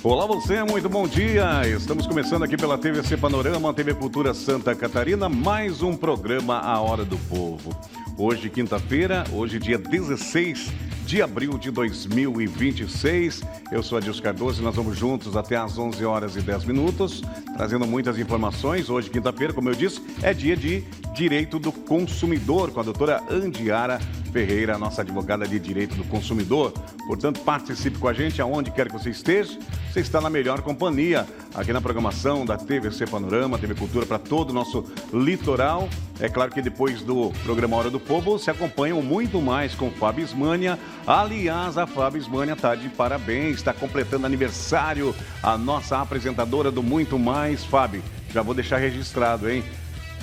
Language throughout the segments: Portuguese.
Olá você, muito bom dia. Estamos começando aqui pela TVC Panorama, TV Cultura Santa Catarina, mais um programa A Hora do Povo. Hoje, quinta-feira, hoje dia 16 de abril de 2026. Eu sou Adilson Cardoso e nós vamos juntos até às 11 horas e 10 minutos, trazendo muitas informações. Hoje, quinta-feira, como eu disse, é dia de Direito do Consumidor, com a doutora Andiara Ferreira, nossa advogada de Direito do Consumidor. Portanto, participe com a gente aonde quer que você esteja. Você está na melhor companhia aqui na programação da TVC Panorama, TV Cultura para todo o nosso litoral. É claro que depois do programa Hora do Povo, se acompanham muito mais com Fábio Ismânia. Aliás, a Fábio Ismânia está de parabéns, está completando aniversário, a nossa apresentadora do Muito Mais. Fábio, já vou deixar registrado, hein?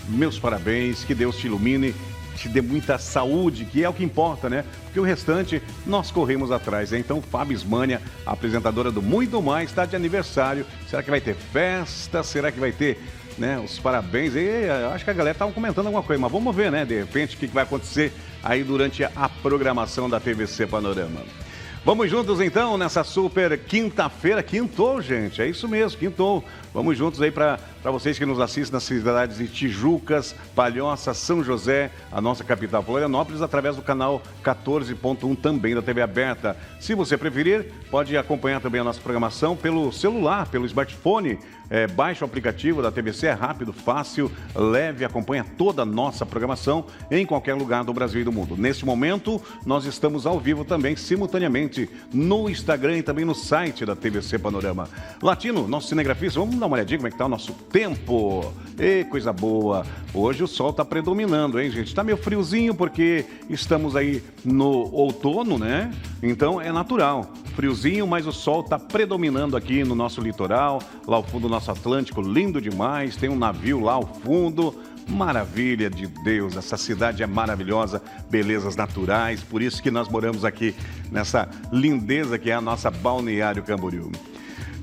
Meus parabéns, que Deus te ilumine, te dê muita saúde, que é o que importa, né? Porque o restante nós corremos atrás, né? Então, Fábio Ismânia, apresentadora do Muito Mais, está de aniversário. Será que vai ter festa? Será que vai ter, né, os parabéns? E acho que a galera estava comentando alguma coisa, mas vamos ver, né? De repente, o que vai acontecer aí durante a programação da TVC Panorama. Vamos juntos então nessa super quinta-feira. Quintou, gente, é isso mesmo, quintou. Vamos juntos aí para vocês que nos assistem nas cidades de Tijucas, Palhoça, São José, a nossa capital Florianópolis, através do canal 14.1 também da TV aberta. Se você preferir, pode acompanhar também a nossa programação pelo celular, pelo smartphone. Baixe o aplicativo da TVC, é rápido, fácil, leve, acompanha toda a nossa programação em qualquer lugar do Brasil e do mundo. Neste momento, nós estamos ao vivo também, simultaneamente, no Instagram e também no site da TVC Panorama. Latino, nosso cinegrafista, vamos dar uma olhadinha como é que está o nosso tempo. E coisa boa, hoje o sol está predominando, hein, gente? Está meio friozinho porque estamos aí no outono, né? Então é natural, friozinho, mas o sol está predominando aqui no nosso litoral, lá ao fundo do nosso Atlântico, lindo demais, tem um navio lá ao fundo, maravilha de Deus, essa cidade é maravilhosa, belezas naturais, por isso que nós moramos aqui nessa lindeza que é a nossa Balneário Camboriú.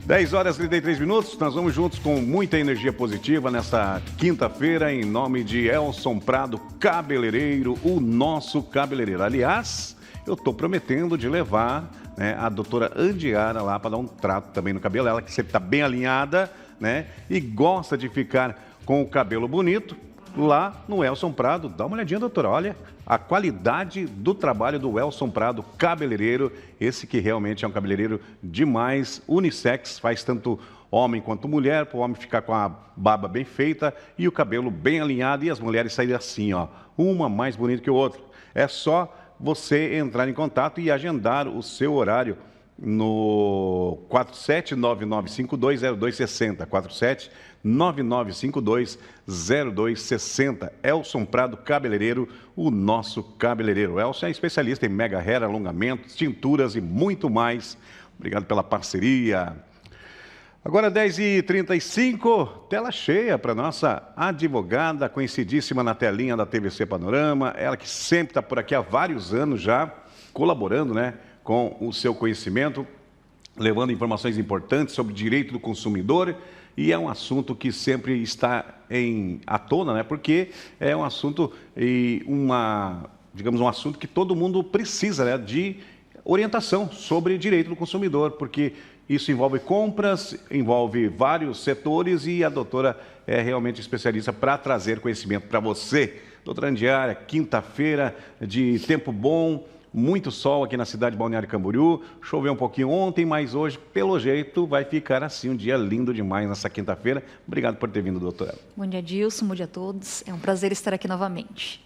10 horas e 33 minutos, nós vamos juntos com muita energia positiva nesta quinta-feira, em nome de Elson Prado, cabeleireiro, o nosso cabeleireiro. Aliás, eu estou prometendo de levar, né, a doutora Andiara lá para dar um trato também no cabelo, ela que sempre está bem alinhada, né, e gosta de ficar com o cabelo bonito. Lá no Elson Prado, dá uma olhadinha, doutora, olha a qualidade do trabalho do Elson Prado, cabeleireiro, esse que realmente é um cabeleireiro demais, unissex, faz tanto homem quanto mulher, para o homem ficar com a barba bem feita e o cabelo bem alinhado e as mulheres saírem assim, ó, uma mais bonita que o outro. É só você entrar em contato e agendar o seu horário no 4799520260, 4799520260. Elson Prado, cabeleireiro, o nosso cabeleireiro. Elson é especialista em mega hair, alongamentos, tinturas e muito mais. Obrigado pela parceria. Agora 10h35, tela cheia para nossa advogada, conhecidíssima na telinha da TVC Panorama, ela que sempre está por aqui há vários anos já, colaborando, né, com o seu conhecimento, levando informações importantes sobre direito do consumidor, e é um assunto que sempre está à tona, né, porque é um assunto digamos, um assunto que todo mundo precisa, né, de orientação sobre direito do consumidor, porque isso envolve compras, envolve vários setores e a doutora é realmente especialista para trazer conhecimento para você. Doutora Andiara, quinta-feira de tempo bom, muito sol aqui na cidade de Balneário Camboriú, choveu um pouquinho ontem, mas hoje, pelo jeito, vai ficar assim, um dia lindo demais nessa quinta-feira. Obrigado por ter vindo, doutora. Bom dia, Adilson, bom dia a todos. É um prazer estar aqui novamente.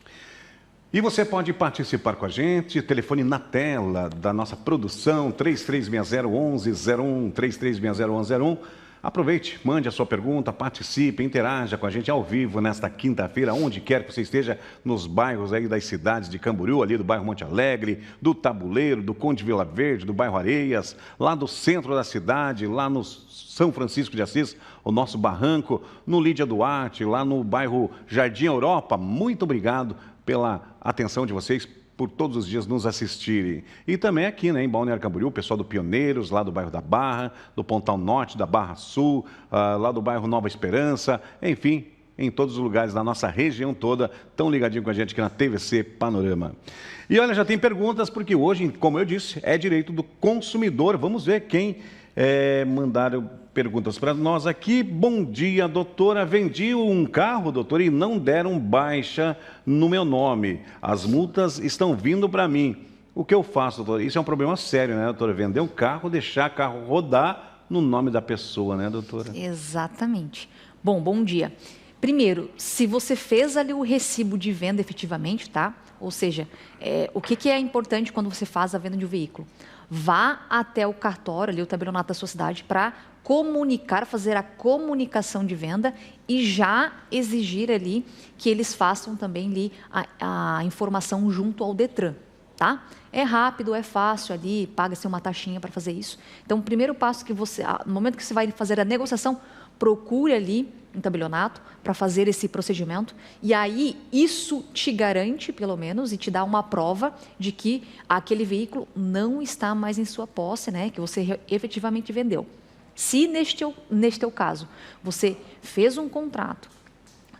E você pode participar com a gente, telefone na tela da nossa produção, 3360-1101, 3360-1101. Aproveite, mande a sua pergunta, participe, interaja com a gente ao vivo nesta quinta-feira, onde quer que você esteja, nos bairros aí das cidades de Camboriú, ali do bairro Monte Alegre, do Tabuleiro, do Conde Vila Verde, do bairro Areias, lá do centro da cidade, lá no São Francisco de Assis, o nosso barranco, no Lídia Duarte, lá no bairro Jardim Europa. Muito obrigado pela atenção de vocês, por todos os dias nos assistirem. E também aqui, né, em Balneário Camboriú, o pessoal do Pioneiros, lá do bairro da Barra, do Pontão Norte, da Barra Sul, lá do bairro Nova Esperança, enfim, em todos os lugares da nossa região toda, tão ligadinho com a gente aqui na TVC Panorama. E olha, já tem perguntas, porque hoje, como eu disse, é direito do consumidor. Vamos ver quem mandaram perguntas para nós aqui. Bom dia, doutora. Vendi um carro, doutora, e não deram baixa no meu nome. As multas estão vindo para mim. O que eu faço, doutora? Isso é um problema sério, né, doutora? Vender um carro, deixar o carro rodar no nome da pessoa, né, doutora? Exatamente. Bom dia. Primeiro, se você fez ali o recibo de venda efetivamente, tá? Ou seja, o que é importante quando você faz a venda de um veículo? Vá até o cartório, ali o tabelionato da sua cidade, para comunicar, fazer a comunicação de venda e já exigir ali que eles façam também ali a informação junto ao Detran, tá? É rápido, é fácil ali, paga-se uma taxinha para fazer isso. Então, o primeiro passo que você, no momento que você vai fazer a negociação, procure ali um tabelionato para fazer esse procedimento e aí isso te garante, pelo menos, e te dá uma prova de que aquele veículo não está mais em sua posse, né, que você efetivamente vendeu. Se neste teu caso, você fez um contrato,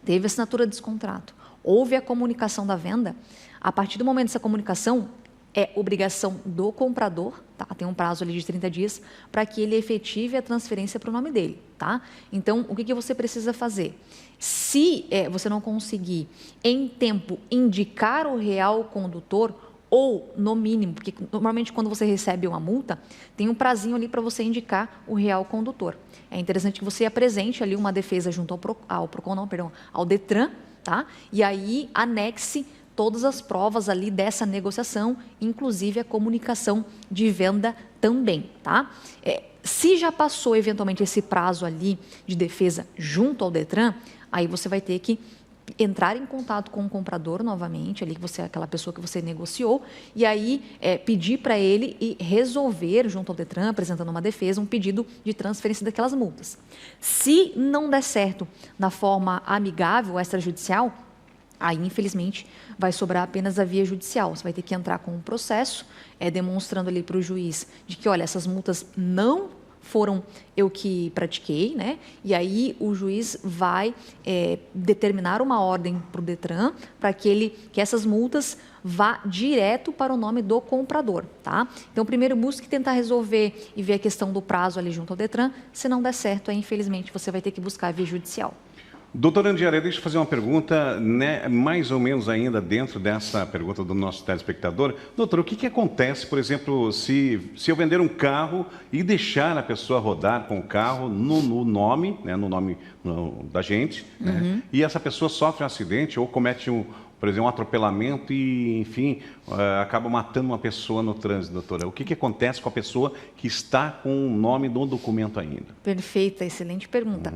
teve assinatura desse contrato, houve a comunicação da venda, a partir do momento dessa comunicação, é obrigação do comprador, tá? Tem um prazo ali de 30 dias para que ele efetive a transferência para o nome dele, tá? Então, o que você precisa fazer? Se você não conseguir em tempo indicar o real condutor, ou no mínimo, porque normalmente quando você recebe uma multa, tem um prazinho ali para você indicar o real condutor. É interessante que você apresente ali uma defesa junto ao Detran, tá? E aí anexe todas as provas ali dessa negociação, inclusive a comunicação de venda também, tá? Se já passou eventualmente esse prazo ali de defesa junto ao Detran, aí você vai ter que entrar em contato com o comprador novamente, ali aquela pessoa que você negociou, e aí pedir para ele e resolver junto ao Detran, apresentando uma defesa, um pedido de transferência daquelas multas. Se não der certo na forma amigável, extrajudicial, aí, infelizmente, vai sobrar apenas a via judicial. Você vai ter que entrar com um processo, demonstrando ali para o juiz de que, olha, essas multas não foram eu que pratiquei, né? E aí o juiz vai determinar uma ordem para o Detran para que essas multas vá direto para o nome do comprador, tá? Então, primeiro busque tentar resolver e ver a questão do prazo ali junto ao Detran. Se não der certo, aí, infelizmente, você vai ter que buscar a via judicial. Doutora Andiara, deixa eu fazer uma pergunta, né, mais ou menos ainda dentro dessa pergunta do nosso telespectador. Doutora, o que acontece, por exemplo, se eu vender um carro e deixar a pessoa rodar com o carro no nome, né, no nome da gente, né, e essa pessoa sofre um acidente ou comete por exemplo, um atropelamento e, enfim, acaba matando uma pessoa no trânsito, doutora? O que acontece com a pessoa que está com o nome do documento ainda? Perfeita, excelente pergunta.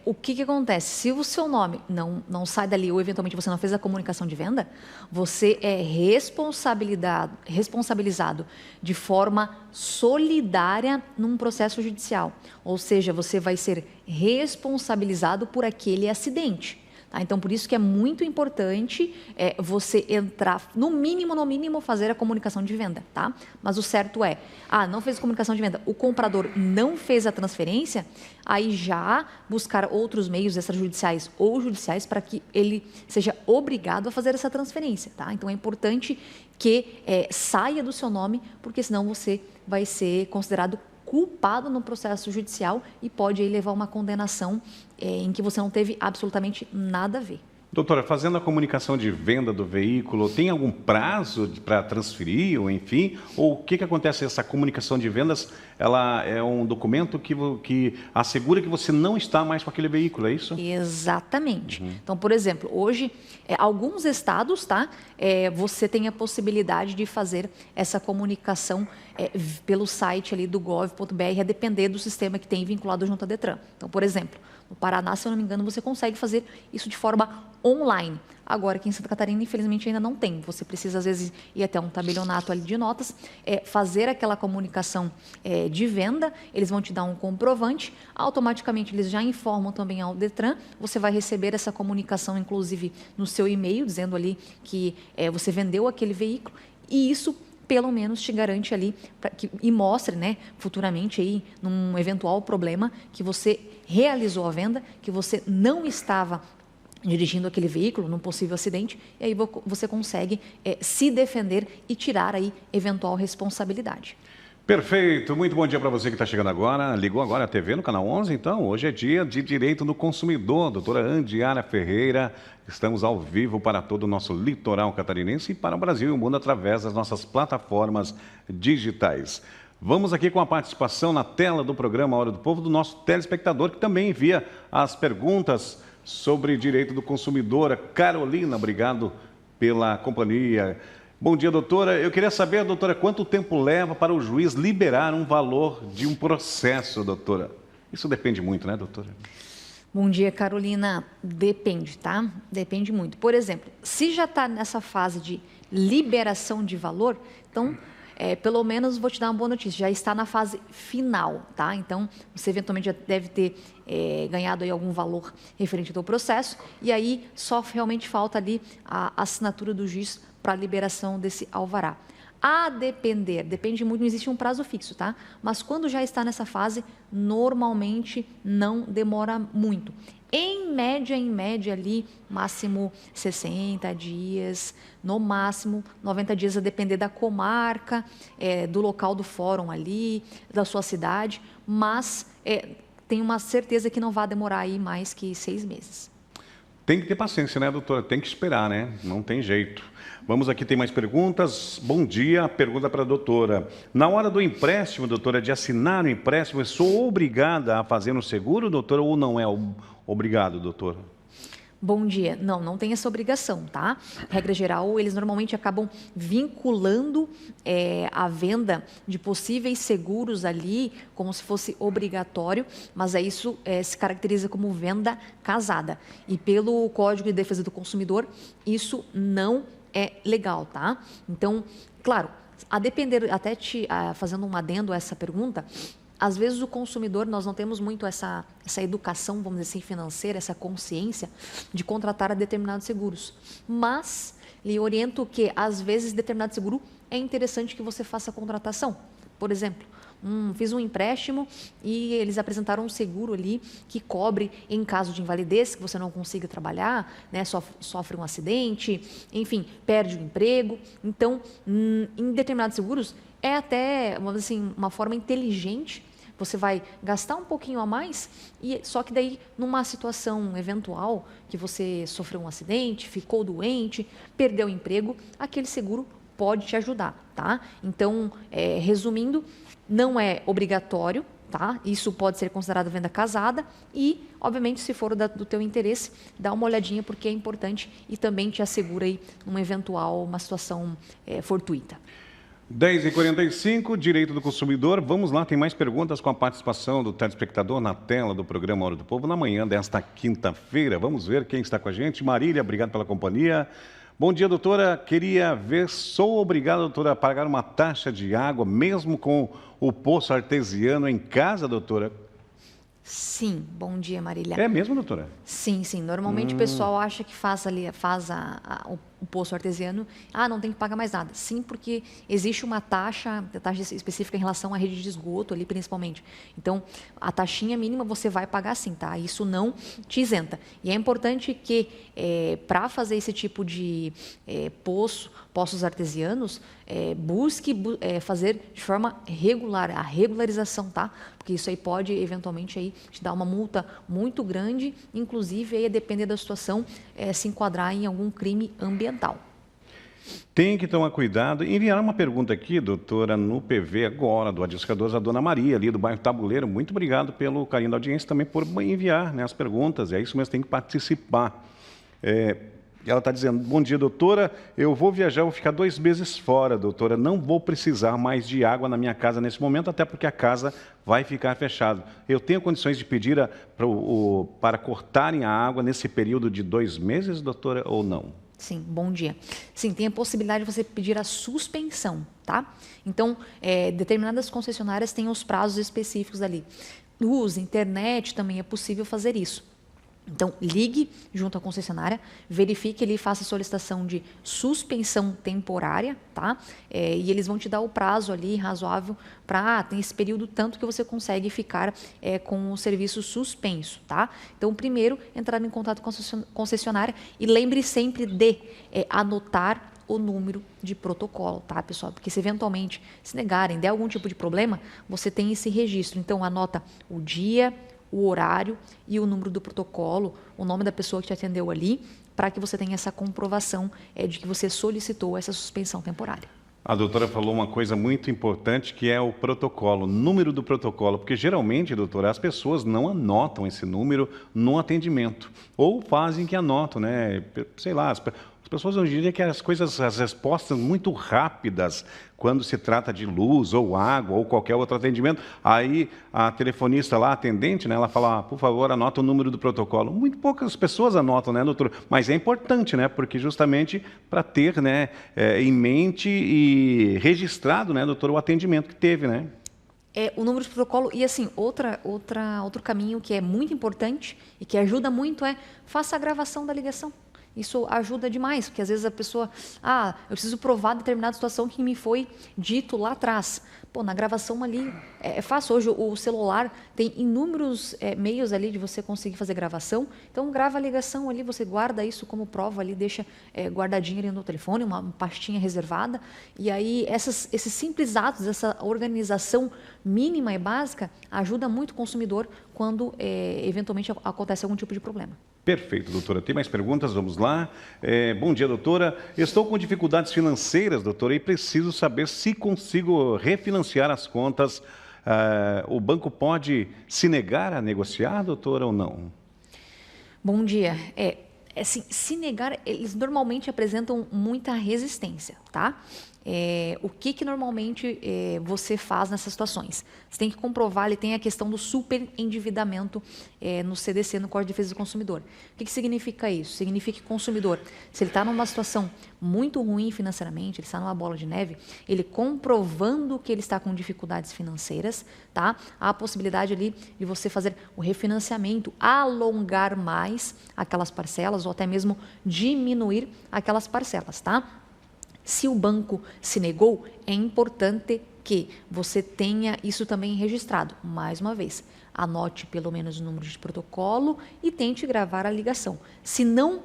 O que acontece? Se o seu nome não sai dali ou eventualmente você não fez a comunicação de venda, você é responsabilizado de forma solidária num processo judicial. Ou seja, você vai ser responsabilizado por aquele acidente. Tá? Então, por isso que é muito importante você entrar, no mínimo, fazer a comunicação de venda, tá? Mas o certo não fez a comunicação de venda, o comprador não fez a transferência, aí já buscar outros meios extrajudiciais ou judiciais para que ele seja obrigado a fazer essa transferência, tá? Então, é importante que saia do seu nome, porque senão você vai ser considerado culpado no processo judicial e pode aí levar uma condenação em que você não teve absolutamente nada a ver. Doutora, fazendo a comunicação de venda do veículo, tem algum prazo para transferir, ou enfim? Ou o que acontece? Essa comunicação de vendas, ela é um documento que assegura que você não está mais com aquele veículo, é isso? Exatamente. Então, por exemplo, hoje, alguns estados, tá? Você tem a possibilidade de fazer essa comunicação pelo site ali do gov.br, a depender do sistema que tem vinculado junto à Detran. Então, por exemplo, no Paraná, se eu não me engano, você consegue fazer isso de forma online. Agora, aqui em Santa Catarina, infelizmente, ainda não tem. Você precisa, às vezes, ir até um tabelionato ali de notas, fazer aquela comunicação de venda, eles vão te dar um comprovante, automaticamente eles já informam também ao Detran, você vai receber essa comunicação, inclusive, no seu e-mail, dizendo ali que você vendeu aquele veículo, e isso pelo menos te garante ali e mostre, né, futuramente aí, num eventual problema, que você realizou a venda, que você não estava dirigindo aquele veículo num possível acidente, e aí você consegue se defender e tirar aí eventual responsabilidade. Perfeito, muito bom dia para você que está chegando agora. Ligou agora a TV no canal 11, então hoje é dia de Direito do Consumidor. Doutora Andiara Ferreira, estamos ao vivo para todo o nosso litoral catarinense e para o Brasil e o mundo através das nossas plataformas digitais. Vamos aqui com a participação na tela do programa Hora do Povo do nosso telespectador, que também envia as perguntas sobre direito do consumidor. Carolina, obrigado pela companhia. Bom dia, doutora. Eu queria saber, doutora, quanto tempo leva para o juiz liberar um valor de um processo, doutora? Isso depende muito, né, doutora? Bom dia, Carolina. Depende, tá? Depende muito. Por exemplo, se já está nessa fase de liberação de valor, então, pelo menos vou te dar uma boa notícia, já está na fase final, tá? Então, você eventualmente já deve ter ganhado aí algum valor referente ao processo, e aí só realmente falta ali a assinatura do juiz para a liberação desse alvará. A depender, depende muito, não existe um prazo fixo, tá? Mas quando já está nessa fase, normalmente não demora muito. Em média ali, máximo 60 dias, no máximo 90 dias, a depender da comarca, do local do fórum ali, da sua cidade, mas tenho uma certeza que não vai demorar aí mais que 6 meses. Tem que ter paciência, né, doutora? Tem que esperar, né? Não tem jeito. Vamos aqui, tem mais perguntas. Bom dia, pergunta para a doutora. Na hora do empréstimo, doutora, de assinar o empréstimo, eu sou obrigada a fazer um seguro, doutora, ou não é obrigado, doutora? Bom dia. Não tem essa obrigação, tá? Regra geral, eles normalmente acabam vinculando a venda de possíveis seguros ali, como se fosse obrigatório, mas isso se caracteriza como venda casada. E pelo Código de Defesa do Consumidor, isso não é legal, tá? Então, claro, a depender, até fazendo um adendo a essa pergunta, às vezes o consumidor, nós não temos muito essa educação, vamos dizer assim, financeira, essa consciência de contratar a determinados seguros. Mas lhe oriento que, às vezes, determinado seguro é interessante que você faça a contratação. Por exemplo, fiz um empréstimo e eles apresentaram um seguro ali que cobre em caso de invalidez, que você não consiga trabalhar, né, sofre um acidente, enfim, perde o emprego. Então, em determinados seguros, é até, vamos dizer assim, uma forma inteligente. Você vai gastar um pouquinho a mais, só que daí, numa situação eventual, que você sofreu um acidente, ficou doente, perdeu o emprego, aquele seguro pode te ajudar, tá? Então, resumindo, não é obrigatório, tá? Isso pode ser considerado venda casada e, obviamente, se for do teu interesse, dá uma olhadinha porque é importante e também te assegura aí uma situação fortuita. 10h45, Direito do Consumidor. Vamos lá, tem mais perguntas com a participação do telespectador na tela do programa Hora do Povo na manhã desta quinta-feira. Vamos ver quem está com a gente. Marília, obrigado pela companhia. Bom dia, doutora. Queria ver, sou obrigada, doutora, a pagar uma taxa de água, mesmo com o poço artesiano em casa, doutora? Sim, bom dia, Marília. É mesmo, doutora? Sim. Normalmente o pessoal acha que faz o poço artesiano, não tem que pagar mais nada. Sim, porque existe uma taxa específica em relação à rede de esgoto ali, principalmente. Então, a taxinha mínima você vai pagar sim, tá? Isso não te isenta. E é importante que, para fazer esse tipo de poços artesianos, busque fazer de forma regular, a regularização, tá? Porque isso aí pode, eventualmente, aí, te dar uma multa muito grande, inclusive, aí, a depender da situação, se enquadrar em algum crime ambiental. Tem que tomar cuidado. Enviaram uma pergunta aqui, doutora, no PV agora, do advogado, a dona Maria, ali do bairro Tabuleiro. Muito obrigado pelo carinho da audiência, também por enviar, né, as perguntas. É isso mesmo, tem que participar. Ela está dizendo, bom dia, doutora, eu vou viajar, vou ficar 2 meses fora, doutora, não vou precisar mais de água na minha casa nesse momento, até porque a casa vai ficar fechada. Eu tenho condições de pedir para cortarem a água nesse período de 2 meses, doutora, ou não? Sim, bom dia. Sim, tem a possibilidade de você pedir a suspensão, tá? Então, determinadas concessionárias têm os prazos específicos ali. Luz, internet, também é possível fazer isso. Então, ligue junto à concessionária, verifique ele, faça a solicitação de suspensão temporária, tá? E eles vão te dar o prazo ali razoável para, tem esse período tanto que você consegue ficar com o serviço suspenso, tá? Então, primeiro, entrar em contato com a concessionária e lembre sempre de anotar o número de protocolo, tá, pessoal? Porque se eventualmente se negarem, der algum tipo de problema, você tem esse registro. Então, anota o dia, o horário e o número do protocolo, o nome da pessoa que te atendeu ali, para que você tenha essa comprovação de que você solicitou essa suspensão temporária. A doutora falou uma coisa muito importante, que é o protocolo, o número do protocolo, porque geralmente, doutora, as pessoas não anotam esse número no atendimento, ou fazem que anotam, né? Sei lá, as pessoas hoje em dia querem as respostas muito rápidas, quando se trata de luz, ou água, ou qualquer outro atendimento. Aí a telefonista lá, a atendente, né, ela fala, por favor, anota o número do protocolo. Muito poucas pessoas anotam, né, doutor? Mas é importante, né, porque justamente para ter, né, em mente e registrado, né, doutor, o atendimento que teve, né? O número de protocolo, e assim, outro caminho que é muito importante e que ajuda muito faça a gravação da ligação. Isso ajuda demais, porque às vezes a pessoa, eu preciso provar determinada situação que me foi dito lá atrás. Pô, na gravação ali, é fácil. Hoje o celular tem inúmeros meios ali de você conseguir fazer gravação. Então, grava a ligação ali, você guarda isso como prova ali, deixa guardadinho ali no telefone, uma pastinha reservada. E aí, esses simples atos, essa organização mínima e básica, ajuda muito o consumidor quando eventualmente acontece algum tipo de problema. Perfeito, doutora. Tem mais perguntas? Vamos lá. Bom dia, doutora. Estou com dificuldades financeiras, doutora, e preciso saber se consigo refinanciar as contas. O banco pode se negar a negociar, doutora, ou não? Bom dia. Assim, se negar, eles normalmente apresentam muita resistência, tá? O que normalmente você faz nessas situações? Você tem que comprovar, ele tem a questão do superendividamento no CDC, no Código de Defesa do Consumidor. O que significa isso? Significa que o consumidor, se ele está numa situação muito ruim financeiramente, ele está numa bola de neve, ele comprovando que ele está com dificuldades financeiras, tá? Há a possibilidade ali de você fazer o refinanciamento, alongar mais aquelas parcelas ou até mesmo diminuir aquelas parcelas, tá? Se o banco se negou, é importante que você tenha isso também registrado. Mais uma vez, anote pelo menos o número de protocolo e tente gravar a ligação. Se não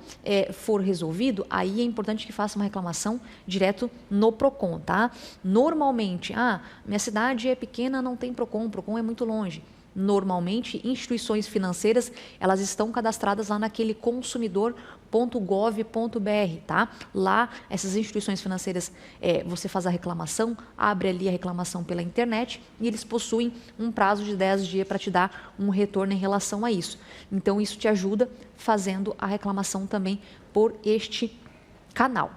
for resolvido, aí é importante que faça uma reclamação direto no PROCON, tá? Normalmente, minha cidade é pequena, não tem PROCON, o PROCON é muito longe. Normalmente, instituições financeiras, elas estão cadastradas lá naquele consumidor.gov.br, tá? Lá, essas instituições financeiras, você faz a reclamação, abre ali a reclamação pela internet e eles possuem um prazo de 10 dias para te dar um retorno em relação a isso. Então, isso te ajuda fazendo a reclamação também por este canal.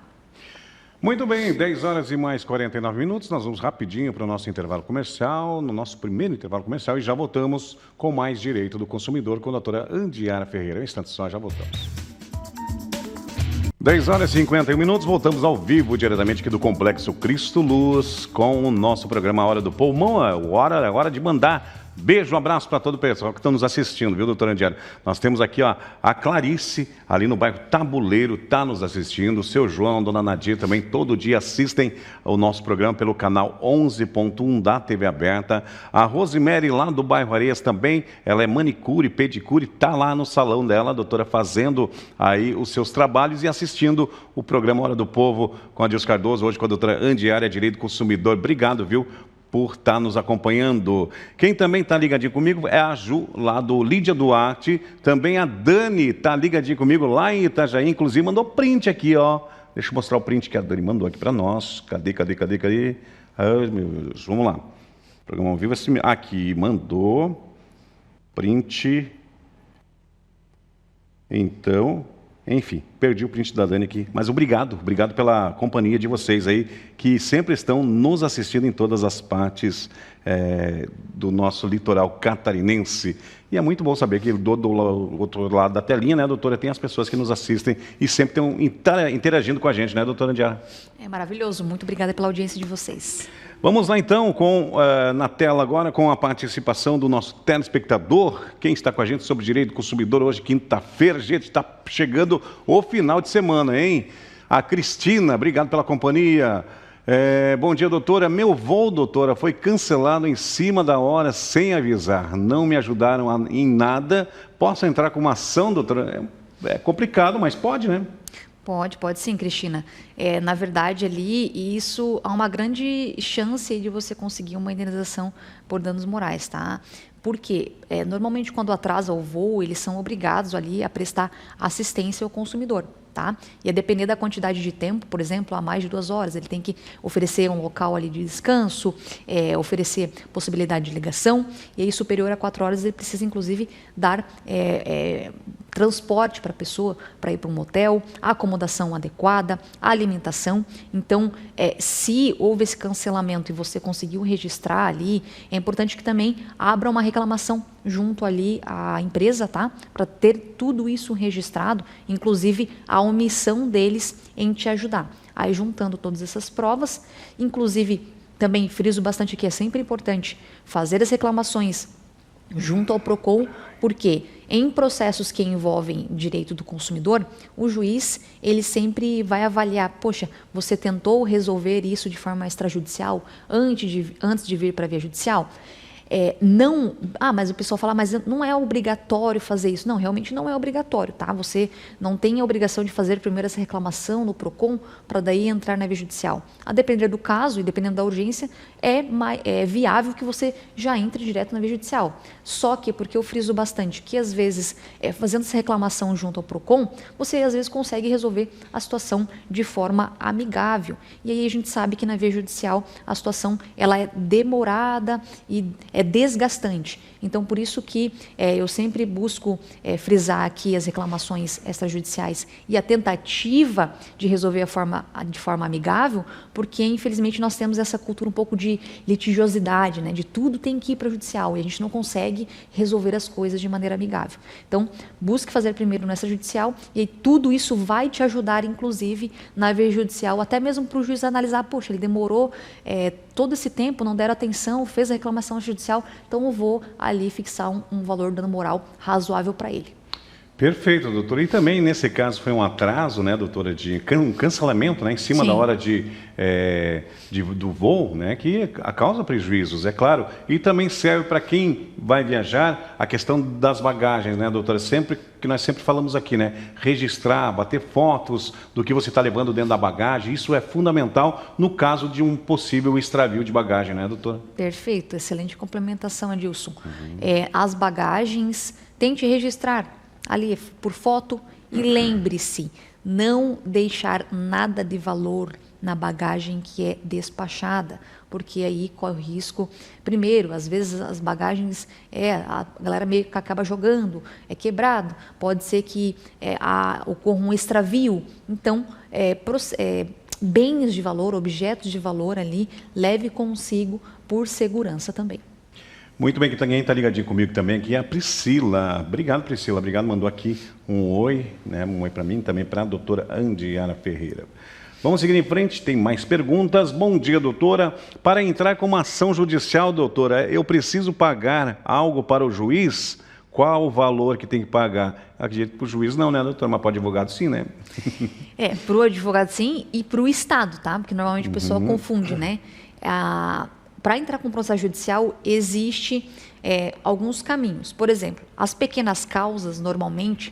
Muito bem, 10 horas e mais 49 minutos, nós vamos rapidinho para o nosso intervalo comercial, no nosso primeiro intervalo comercial, e já voltamos com mais Direito do Consumidor com a doutora Andiara Ferreira. Um instante só, já voltamos. 10 horas e 51 minutos, voltamos ao vivo, diretamente aqui do Complexo Cristo Luz, com o nosso programa Hora do Pulmão. É hora de mandar beijo, um abraço para todo o pessoal que está nos assistindo, viu, doutora Andiara? Nós temos aqui a Clarice, ali no bairro Tabuleiro, está nos assistindo. O seu João, dona Nadir também, todo dia assistem o nosso programa pelo canal 11.1 da TV aberta. A Rosemary, lá do bairro Areias também, ela é manicure, pedicure, está lá no salão dela, doutora, fazendo aí os seus trabalhos e assistindo o programa Hora do Povo com a Dilson Cardoso, hoje com a doutora Andiara, Direito do Consumidor. Obrigado, viu, por estar nos acompanhando. Quem também está ligadinho comigo é a Ju, lá do Lídia Duarte. Também a Dani está ligadinho comigo lá em Itajaí, inclusive mandou print aqui, ó. Deixa eu mostrar o print que a Dani mandou aqui para nós. Cadê? Ai, meu Deus, vamos lá. Programa ao vivo, aqui, mandou print. Então, enfim, perdi o print da Dani aqui, mas obrigado pela companhia de vocês aí, que sempre estão nos assistindo em todas as partes do nosso litoral catarinense. E é muito bom saber que do outro lado da telinha, né, doutora, tem as pessoas que nos assistem e sempre estão interagindo com a gente, né, doutora Andiara? É maravilhoso, muito obrigada pela audiência de vocês. Vamos lá então, na tela agora, com a participação do nosso telespectador. Quem está com a gente sobre Direito do Consumidor hoje, quinta-feira, gente, está chegando o final de semana, hein? A Cristina, obrigado pela companhia. Bom dia, doutora. Meu voo, doutora, foi cancelado em cima da hora, sem avisar. Não me ajudaram em nada. Posso entrar com uma ação, doutora? É complicado, mas pode, né? Pode sim, Cristina. Na verdade, ali, isso há uma grande chance de você conseguir uma indenização por danos morais, tá? Porque normalmente quando atrasa o voo, eles são obrigados ali a prestar assistência ao consumidor. Tá? E a depender da quantidade de tempo, por exemplo, há mais de 2 horas, ele tem que oferecer um local ali de descanso, oferecer possibilidade de ligação, e aí superior a 4 horas ele precisa inclusive dar transporte para a pessoa, para ir para um motel, acomodação adequada, alimentação. Então, se houve esse cancelamento e você conseguiu registrar ali, é importante que também abra uma reclamação junto ali à empresa, tá? Para ter tudo isso registrado, inclusive a omissão deles em te ajudar. Aí, juntando todas essas provas, inclusive, também friso bastante que é sempre importante fazer as reclamações junto ao PROCON, porque em processos que envolvem direito do consumidor, o juiz ele sempre vai avaliar, poxa, você tentou resolver isso de forma extrajudicial antes de vir para a via judicial? Mas o pessoal fala, mas não é obrigatório fazer isso. Não, realmente não é obrigatório, tá? Você não tem a obrigação de fazer primeiro essa reclamação no PROCON para daí entrar na via judicial. A depender do caso e dependendo da urgência, é viável que você já entre direto na via judicial. Só que, porque eu friso bastante, que às vezes, fazendo essa reclamação junto ao PROCON, você às vezes consegue resolver a situação de forma amigável. E aí a gente sabe que na via judicial a situação ela é demorada e é desgastante. Então, por isso que eu sempre busco frisar aqui as reclamações extrajudiciais e a tentativa de resolver de forma amigável, porque, infelizmente, nós temos essa cultura um pouco de litigiosidade, né? De tudo tem que ir para o judicial e a gente não consegue resolver as coisas de maneira amigável. Então, busque fazer primeiro no extrajudicial e aí tudo isso vai te ajudar, inclusive, na via judicial, até mesmo para o juiz analisar, poxa, ele demorou todo esse tempo, não deram atenção, fez a reclamação judicial, então eu vou ali fixar um valor dano moral razoável para ele. Perfeito, doutora. E também, nesse caso, foi um atraso, né, doutora, de um cancelamento, né, em cima Sim. da hora do voo, né, que causa prejuízos, é claro. E também serve para quem vai viajar a questão das bagagens, né, doutora? Que nós sempre falamos aqui, né, registrar, bater fotos do que você está levando dentro da bagagem, isso é fundamental no caso de um possível extravio de bagagem, né, doutora? Perfeito, excelente complementação, Adilson. As bagagens, tente registrar ali por foto e lembre-se, não deixar nada de valor na bagagem que é despachada, porque aí corre o risco, primeiro, às vezes as bagagens, a galera meio que acaba jogando, é quebrado, pode ser que ocorra um extravio, então, bens de valor, objetos de valor ali, leve consigo por segurança também. Muito bem, que também está ligadinho comigo também aqui, a Priscila. Obrigado, Priscila. Obrigado, mandou aqui um oi, né? Um oi para mim, também para a doutora Andiara Ferreira. Vamos seguir em frente, tem mais perguntas. Bom dia, doutora. Para entrar com uma ação judicial, doutora, eu preciso pagar algo para o juiz? Qual o valor que tem que pagar? Acredito que para o juiz não, né, doutora? Mas para o advogado sim, né? Para o advogado sim e para o Estado, tá? Porque normalmente o pessoal confunde, né? Para entrar com processo judicial, existe alguns caminhos. Por exemplo, as pequenas causas, normalmente,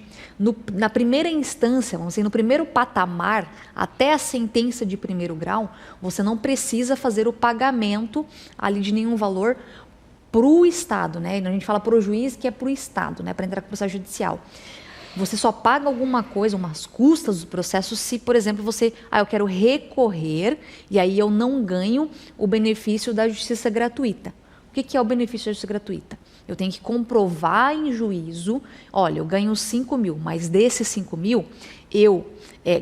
na primeira instância, vamos dizer, no primeiro patamar, até a sentença de primeiro grau, você não precisa fazer o pagamento ali de nenhum valor para o Estado, né? A gente fala para o juiz que é para o Estado, né? Para entrar com processo judicial. Você só paga alguma coisa, umas custas do processo, se, por exemplo, eu quero recorrer e aí eu não ganho o benefício da justiça gratuita. O que é o benefício da justiça gratuita? Eu tenho que comprovar em juízo, olha, eu ganho 5 mil, mas desses 5 mil eu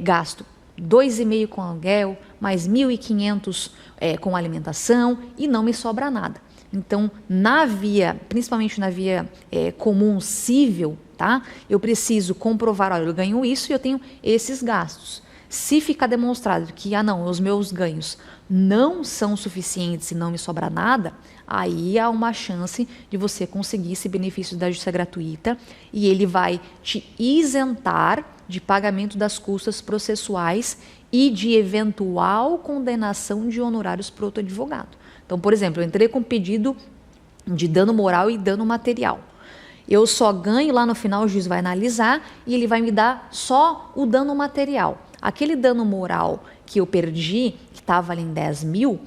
gasto 2,5 com aluguel, mais 1.500 com alimentação e não me sobra nada. Então, principalmente na via comum cível, tá? Eu preciso comprovar, olha, eu ganho isso e eu tenho esses gastos. Se ficar demonstrado que, os meus ganhos não são suficientes e não me sobra nada, aí há uma chance de você conseguir esse benefício da justiça gratuita e ele vai te isentar de pagamento das custas processuais e de eventual condenação de honorários para outro advogado. Então, por exemplo, eu entrei com pedido de dano moral e dano material. Eu só ganho lá no final, o juiz vai analisar e ele vai me dar só o dano material. aquele dano moral que eu perdi, que estava ali em 10 mil,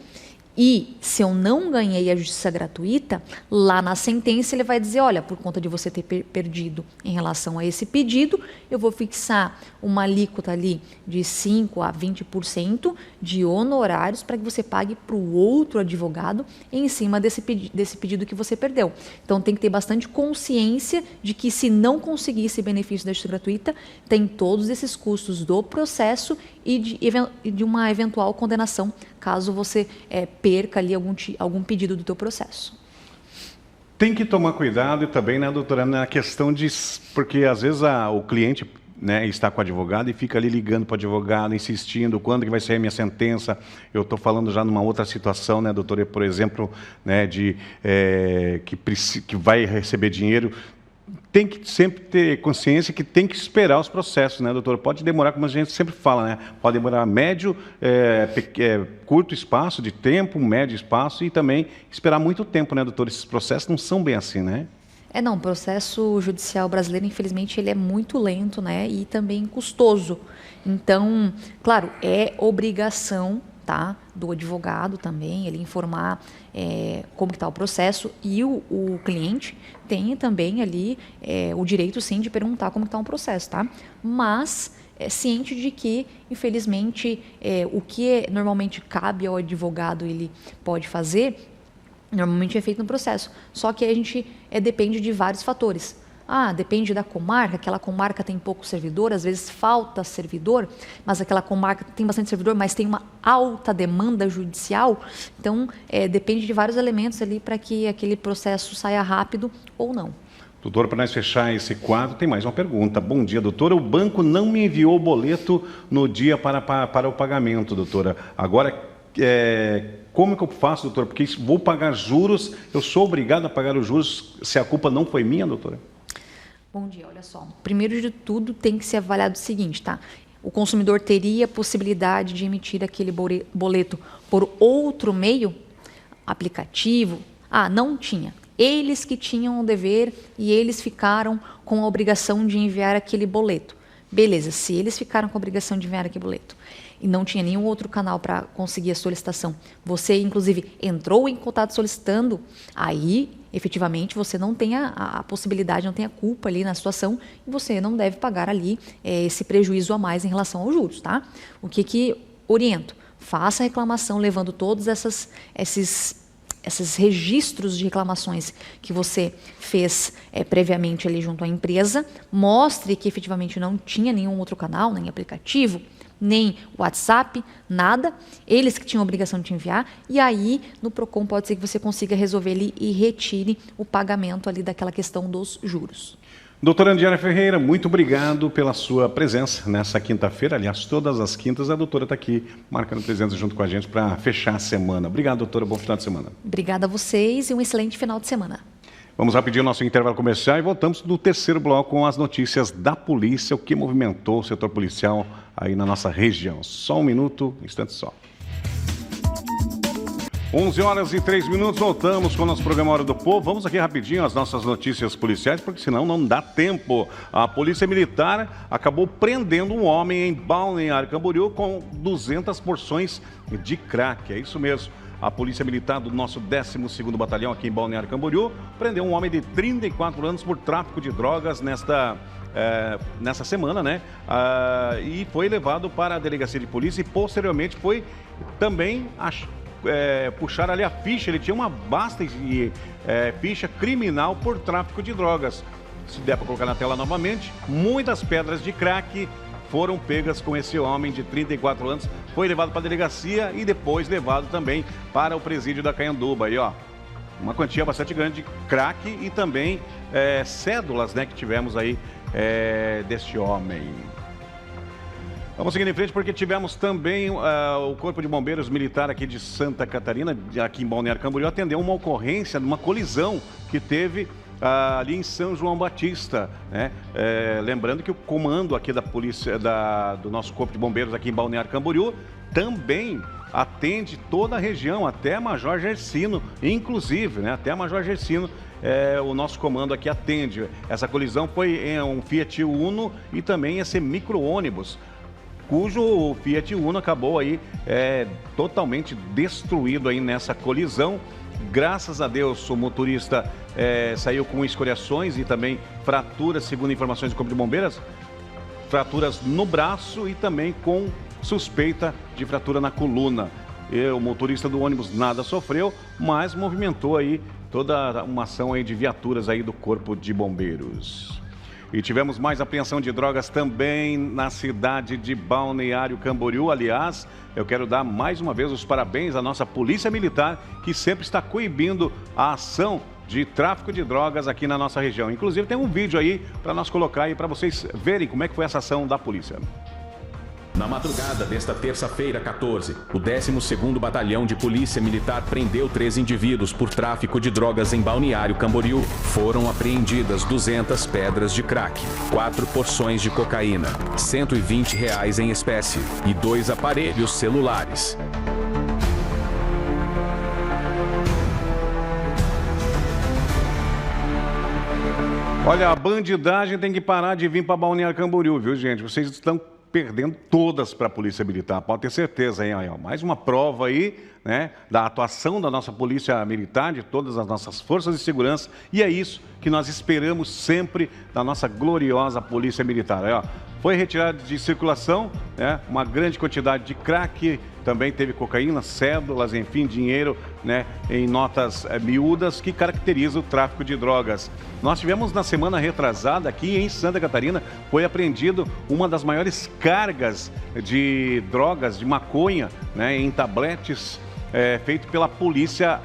e se eu não ganhei a justiça gratuita, lá na sentença ele vai dizer, olha, por conta de você ter perdido em relação a esse pedido, eu vou fixar uma alíquota ali de 5% a 20% de honorários para que você pague para o outro advogado em cima desse pedido que você perdeu. Então tem que ter bastante consciência de que se não conseguir esse benefício da justiça gratuita, tem todos esses custos do processo e de uma eventual condenação, caso você perca ali algum pedido do teu processo. Tem que tomar cuidado e também, né, doutora, na questão de... Porque às vezes o cliente, né, está com o advogado e fica ali ligando para o advogado, insistindo, quando que vai sair a minha sentença. Eu estou falando já numa outra situação, né, doutora, por exemplo, né, que vai receber dinheiro. Tem que sempre ter consciência que tem que esperar os processos, né, doutora? Pode demorar, como a gente sempre fala, né? Pode demorar médio, curto espaço de tempo, médio espaço e também esperar muito tempo, né, doutora? Esses processos não são bem assim, né? Não, o processo judicial brasileiro, infelizmente, ele é muito lento, né, e também custoso. Então, claro, é obrigação, tá, do advogado também, ele informar como que está o processo, e o cliente tem também ali o direito, sim, de perguntar como está o processo, tá? Mas ciente de que, infelizmente, o que normalmente cabe ao advogado ele pode fazer, normalmente é feito no processo. Só que a gente depende de vários fatores. Depende da comarca, aquela comarca tem pouco servidor, às vezes falta servidor, mas aquela comarca tem bastante servidor, mas tem uma alta demanda judicial. Então, depende de vários elementos ali para que aquele processo saia rápido ou não. Doutora, para nós fechar esse quadro, tem mais uma pergunta. Bom dia, doutora. O banco não me enviou o boleto no dia para o pagamento, doutora. Agora, como que eu faço, doutora? Porque vou pagar juros, eu sou obrigado a pagar os juros se a culpa não foi minha, doutora? Bom dia, olha só. Primeiro de tudo, tem que ser avaliado o seguinte, tá? O consumidor teria possibilidade de emitir aquele boleto por outro meio? Aplicativo? Não tinha. Eles que tinham o dever e eles ficaram com a obrigação de enviar aquele boleto. Beleza, se eles ficaram com a obrigação de enviar aquele boleto e não tinha nenhum outro canal para conseguir a solicitação, você, inclusive, entrou em contato solicitando, aí, efetivamente, você não tem a possibilidade, não tem a culpa ali na situação e você não deve pagar ali esse prejuízo a mais em relação aos juros, tá? O que oriento? Faça a reclamação levando todos esses registros de reclamações que você fez previamente ali junto à empresa, mostre que efetivamente não tinha nenhum outro canal, nem aplicativo, nem WhatsApp, nada, eles que tinham a obrigação de te enviar, e aí no PROCON pode ser que você consiga resolver ali e retire o pagamento ali daquela questão dos juros. Doutora Andiara Ferreira, muito obrigado pela sua presença nessa quinta-feira. Aliás, todas as quintas a doutora está aqui marcando presença junto com a gente para fechar a semana. Obrigado, doutora. Bom final de semana. Obrigada a vocês e um excelente final de semana. Vamos rapidinho ao nosso intervalo comercial e voltamos no terceiro bloco com as notícias da polícia, o que movimentou o setor policial aí na nossa região. Só um minuto, instante só. 11h03, voltamos com o nosso programa Hora do Povo. Vamos aqui rapidinho às nossas notícias policiais, porque senão não dá tempo. A Polícia Militar acabou prendendo um homem em Balneário Camboriú com 200 porções de crack. É isso mesmo. A Polícia Militar do nosso 12º Batalhão aqui em Balneário Camboriú prendeu um homem de 34 anos por tráfico de drogas nessa semana, né? E foi levado para a delegacia de polícia e posteriormente foi também puxar ali a ficha. Ele tinha uma vasta ficha criminal por tráfico de drogas. Se der para colocar na tela novamente, muitas pedras de crack foram pegas com esse homem de 34 anos. Foi levado para a delegacia e depois levado também para o presídio da Caianduba. Aí, ó, uma quantia bastante grande de crack e também cédulas, né, que tivemos aí deste homem. Vamos seguindo em frente porque tivemos também o Corpo de Bombeiros Militar aqui de Santa Catarina, aqui em Balneário Camboriú, atendeu uma ocorrência de uma colisão que teve ali em São João Batista, né? Lembrando que o comando aqui da polícia, do nosso Corpo de Bombeiros aqui em Balneário Camboriú, também atende toda a região, até Major Gersino, inclusive, né? Até Major Gersino, o nosso comando aqui atende. Essa colisão foi em um Fiat Uno e também esse micro-ônibus. cujo Fiat Uno acabou aí totalmente destruído aí nessa colisão. Graças a Deus, o motorista saiu com escoriações e também fraturas, segundo informações do Corpo de Bombeiros, fraturas no braço e também com suspeita de fratura na coluna. O motorista do ônibus nada sofreu, mas movimentou aí toda uma ação aí de viaturas aí do Corpo de Bombeiros. E tivemos mais apreensão de drogas também na cidade de Balneário Camboriú. Aliás, eu quero dar mais uma vez os parabéns à nossa Polícia Militar, que sempre está coibindo a ação de tráfico de drogas aqui na nossa região. Inclusive tem um vídeo aí para nós colocar aí para vocês verem como é que foi essa ação da polícia. Na madrugada desta terça-feira, 14, o 12º Batalhão de Polícia Militar prendeu 3 indivíduos por tráfico de drogas em Balneário Camboriú. Foram apreendidas 200 pedras de crack, 4 porções de cocaína, R$ 120 em espécie e 2 aparelhos celulares. Olha, a bandidagem tem que parar de vir para Balneário Camboriú, viu, gente? Vocês estão perdendo todas para a Polícia Militar, pode ter certeza, hein? Mais uma prova aí, né, da atuação da nossa Polícia Militar, de todas as nossas forças de segurança, e é isso que nós esperamos sempre da nossa gloriosa Polícia Militar. Foi retirado de circulação, né, uma grande quantidade de crack, também teve cocaína, cédulas, enfim, dinheiro, né, em notas miúdas que caracteriza o tráfico de drogas. Nós tivemos na semana retrasada aqui em Santa Catarina, foi apreendido uma das maiores cargas de drogas, de maconha, né, em tabletes, feito pela Polícia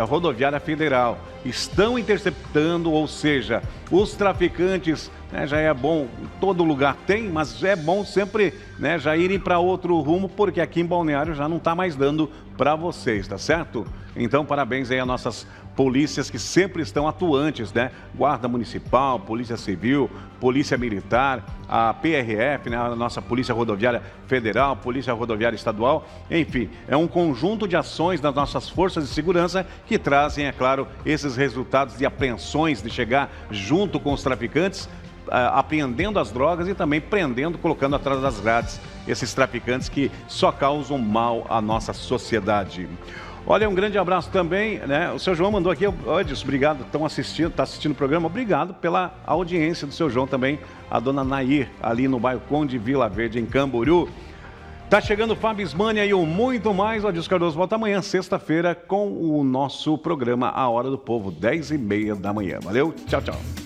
Rodoviária Federal. Estão interceptando, ou seja, os traficantes, né, já é bom, todo lugar tem, mas é bom sempre, né, já irem para outro rumo, porque aqui em Balneário já não está mais dando para vocês, tá certo? Então, parabéns aí às nossas polícias que sempre estão atuantes, né? Guarda Municipal, Polícia Civil, Polícia Militar, a PRF, né? A nossa Polícia Rodoviária Federal, Polícia Rodoviária Estadual, enfim, é um conjunto de ações das nossas forças de segurança que trazem, é claro, esses resultados de apreensões, de chegar junto com os traficantes, apreendendo as drogas e também prendendo, colocando atrás das grades esses traficantes que só causam mal à nossa sociedade. Olha, um grande abraço também, né? O seu João mandou aqui, Edson, obrigado, está assistindo o programa, obrigado pela audiência do seu João também, a dona Nair, ali no bairro Conde Vila Verde, em Camboriú. Tá chegando o Fábio Ismânia e o muito mais, o Adilson Cardoso volta amanhã, sexta-feira, com o nosso programa A Hora do Povo, 10h30 da manhã. Valeu, tchau, tchau.